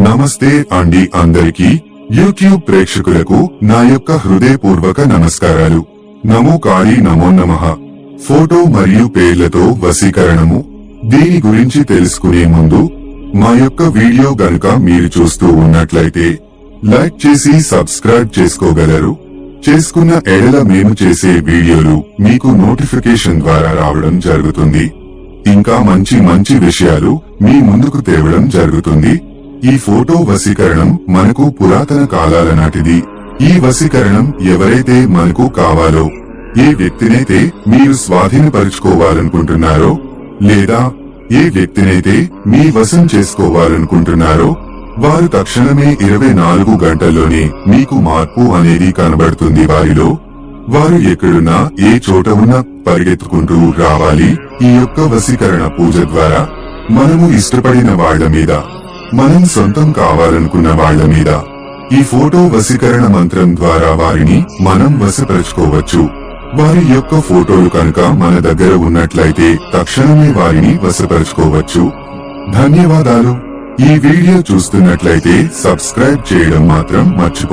నమస్తే అండి అందరికీ యూట్యూబ్ ప్రేక్షకులకు నా యొక్క హృదయపూర్వక నమస్కారాలు. నమో కాళీ నమో నమః. ఫోటో మరియు పేర్లతో వశీకరణము, దీని గురించి తెలుసుకునే ముందు మా యొక్క వీడియో గనుక మీరు చూస్తూ ఉన్నట్లయితే లైక్ చేసి సబ్స్క్రైబ్ చేసుకోగలరు. చేసుకున్న ఎడల మేము చేసే వీడియోలు మీకు నోటిఫికేషన్ ద్వారా రావడం జరుగుతుంది. ఇంకా మంచి విషయాలు మీ ముందుకు తేవడం జరుగుతుంది. ఈ ఫోటో వశీకరణం మనకు పురాతన కాలాల నాటిది. ఈ వశీకరణం ఎవరైతే మనకు కావాలో, ఏ వ్యక్తినైతే మీరు స్వాధీనపరుచుకోవాలనుకుంటున్నారో లేదా ఏ వ్యక్తినైతే మీ వశం చేసుకోవాలనుకుంటున్నారో వారు తక్షణమే 24 గంటల్లోనే మీకు మార్పు అనేది కనబడుతుంది. వారు ఎక్కడున్నా ఏ చోట ఉన్నా పరిగెత్తుకుంటూ రావాలి. ఈ యొక్క వశీకరణ పూజ ద్వారా మనము ఇష్టపడిన వాళ్ల మీద, మనం సొంతం కావాలనుకున్న వాళ్ల మీద ఈ ఫోటో వశీకరణ మంత్రం ద్వారా వారిని మనం వశపరచుకోవచ్చు. వారి యొక్క ఫోటోలు కనుక మన దగ్గర ఉన్నట్లయితే తక్షణమే వారిని వశపరచుకోవచ్చు. ధన్యవాదాలు. ఈ వీడియో చూస్తున్నట్లయితే సబ్స్క్రైబ్ చేయడం మాత్రం మర్చిపోవద్దు.